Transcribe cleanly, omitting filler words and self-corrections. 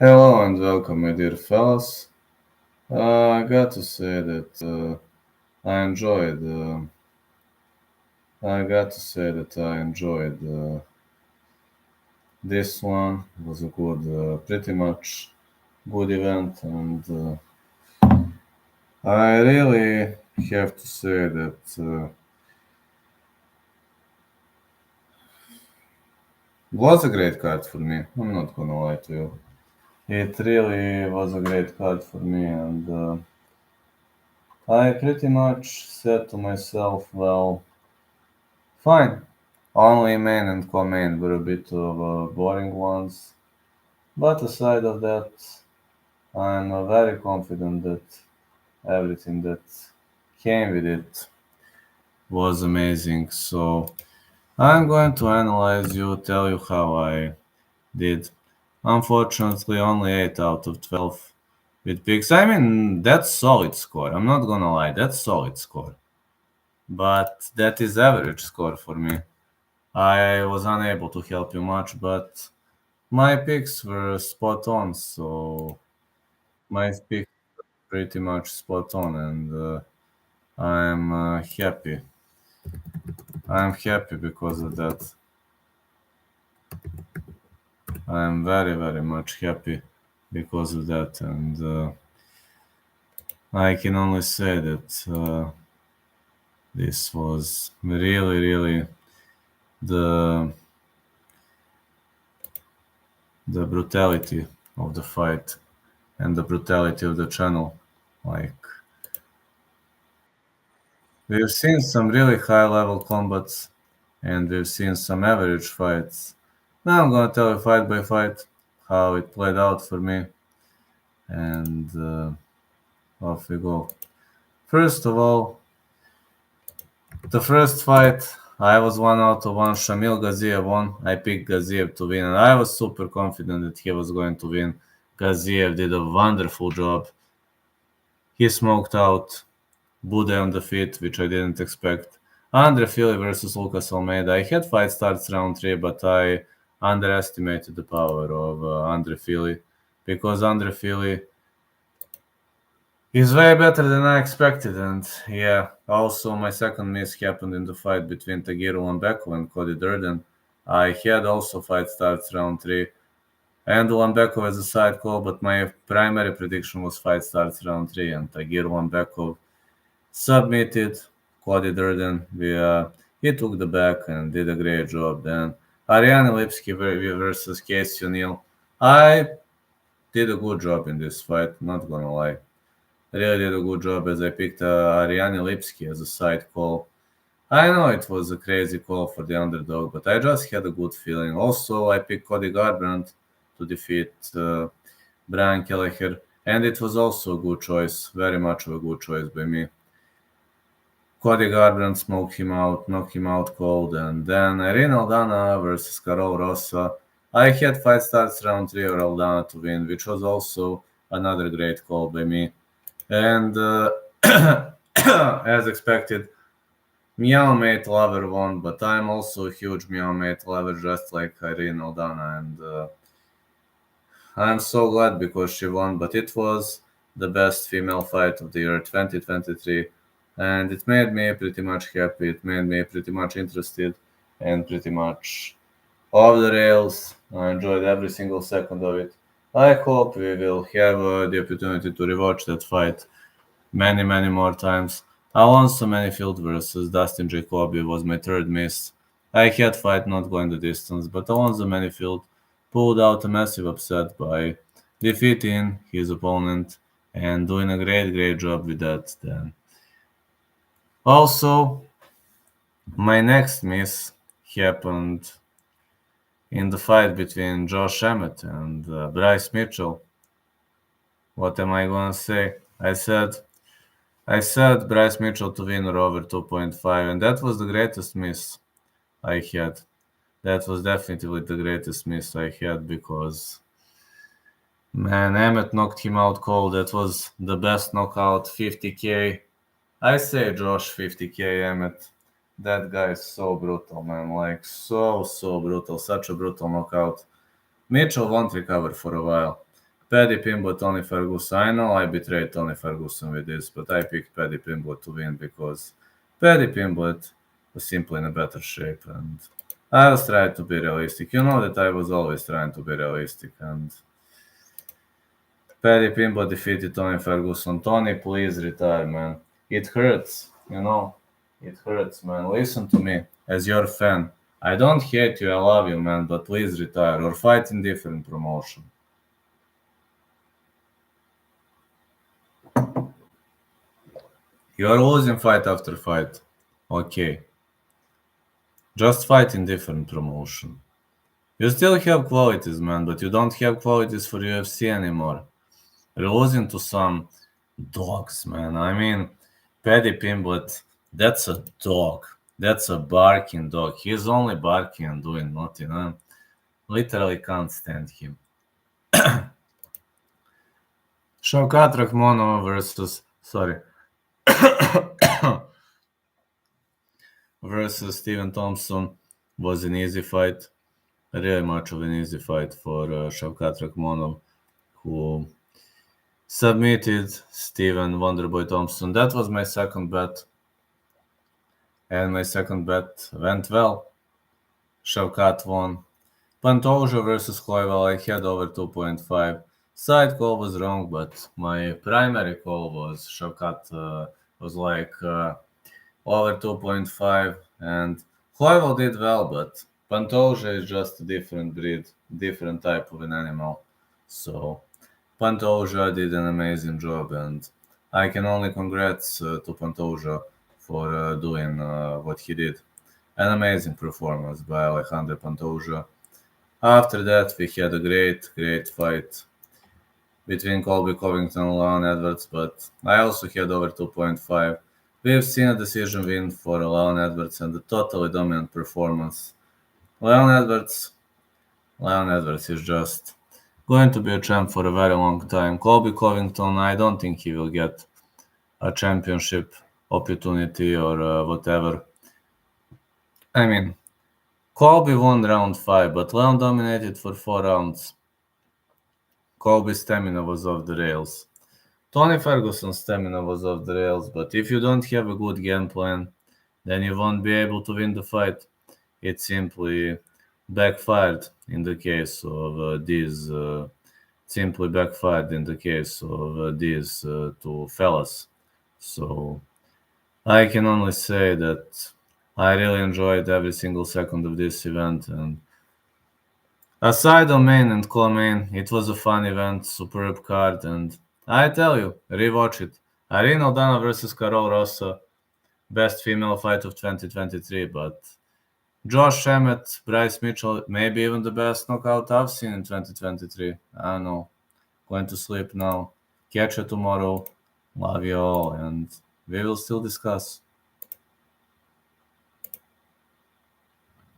Hello and welcome, my dear fellas. I got to say that I enjoyed. I got to say that I enjoyed this one. It was a good, pretty much good event, and I really have to say that was a great card for me. I'm not gonna lie to you. It really was a great card for me, and I pretty much said to myself, well. Fine. Only main and co-main were a bit of boring ones, but aside of that, I'm very confident that everything that came with it was amazing. So I'm going to analyze you, tell you how I did. Unfortunately, only 8 out of 12 with picks. I mean, that's solid score. I'm not gonna lie, that's solid score. But that is average score for me. I was unable to help you much, but my picks were spot on, so my picks were pretty much spot on, and I'm happy. I'm happy because of that. I'm very, very much happy because of that, and I can only say that this was really, really the the brutality of the fight and the brutality of the channel. Like we've seen some really high level combats and we've seen some average fights. Now I'm gonna tell you fight by fight how it played out for me, and off we go. First of all, the first fight, I was 1 out of 1. Shamil Gaziev won. I picked Gaziev to win, and I was super confident that he was going to win. Gaziev did a wonderful job. He smoked out Bude on the feet, which I didn't expect. Andre Fili versus Lucas Almeida. I had fight starts round 3, but I underestimated the power of Andre Fili because Andre Fili is way better than I expected. And yeah, also my second miss happened in the fight between Tagir Lambekov and Cody Durden. I had also fight starts round 3 and Lambekov as a side call, but my primary prediction was fight starts round 3 and Tagir Lambekov submitted Cody Durden. He took the back and did a great job. Then Ariane Lipski versus Casey O'Neill. I did a good job in this fight, not gonna lie. Really did a good job as I picked Ariane Lipski as a side call. I know it was a crazy call for the underdog, but I just had a good feeling. Also, I picked Cody Garbrandt to defeat Brian Kelleher, and it was also a good choice, very much of a good choice by me. Cody Garbrandt smoked him out, knocked him out cold, and then Irene Aldana versus Carol Rossa. I had fight starts round 3 or Aldana to win, which was also another great call by me. And as expected, Meow Mate Lover won, but I'm also a huge Meow Mate lover, just like Irene Aldana, and I'm so glad because she won. But it was the best female fight of the year 2023, and it made me pretty much happy. It made me pretty much interested, and pretty much off the rails. I enjoyed every single second of it. I hope we will have the opportunity to rewatch that fight many, many more times. Alonso Manifield versus Dustin Jacoby was my third miss. I had fight not going the distance, but Alonso Manifield pulled out a massive upset by defeating his opponent and doing a great, great job with that. Then also, my next miss happened in the fight between Josh Emmett and Bryce Mitchell. What am I gonna say? I said Bryce Mitchell to win or over 2.5, and that was the greatest miss I had. That was definitely the greatest miss I had because, man, Emmett knocked him out cold. That was the best knockout, 50k. I say Josh 50k Emmett. That guy is so brutal, man. Like, so, so brutal. Such a brutal knockout. Mitchell won't recover for a while. Paddy Pimblett, Tony Ferguson. I know I betrayed Tony Ferguson with this, but I picked Paddy Pimblett to win because Paddy Pimblett was simply in a better shape, and I was trying to be realistic. You know that I was always trying to be realistic, and Paddy Pimblett defeated Tony Ferguson. Tony, please retire, man. It hurts, you know. It hurts, man. Listen to me, as your fan. I don't hate you, I love you, man, but please retire or fight in different promotion. You are losing fight after fight. Okay. Just fight in different promotion. You still have qualities, man, but you don't have qualities for UFC anymore. You're losing to some dogs, man. I mean, Paddy Pimblett, that's a dog. That's a barking dog. He's only barking and doing nothing. I literally can't stand him. Shavkat Rakhmonov versus Steven Thompson was an easy fight. Really much of an easy fight for Shavkat Rakhmonov, who submitted Steven Wonderboy Thompson. That was my second bet, and my second bet went well. Shavkat won. Pantoja versus Koival, I had over 2.5. Side call was wrong, but my primary call was Shavkat was like over 2.5, and Koival did well, but Pantoja is just a different breed, different type of an animal. So Pantoja did an amazing job, and I can only congrats to Pantoja for doing what he did. An amazing performance by Alejandro Pantoja. After that, we had a great fight between Colby Covington and Leon Edwards, but I also had over 2.5. We've seen a decision win for Leon Edwards and a totally dominant performance. Leon Edwards is just going to be a champ for a very long time. Colby Covington, I don't think he will get a championship opportunity or whatever. I mean, Colby won round 5, but Leon dominated for 4 rounds. Colby's stamina was off the rails. Tony Ferguson's stamina was off the rails, but if you don't have a good game plan, then you won't be able to win the fight. It simply backfired in the case of these two fellas. So I can only say that I really enjoyed every single second of this event, and aside on main and co-main, it was a fun event, superb card, and I tell you, rewatch it. Irene Aldana versus Carol Rosa, best female fight of 2023, but Josh Emmett, Bryce Mitchell, maybe even the best knockout I've seen in 2023. I don't know. Going to sleep now. Catch you tomorrow. Love you all, and we will still discuss.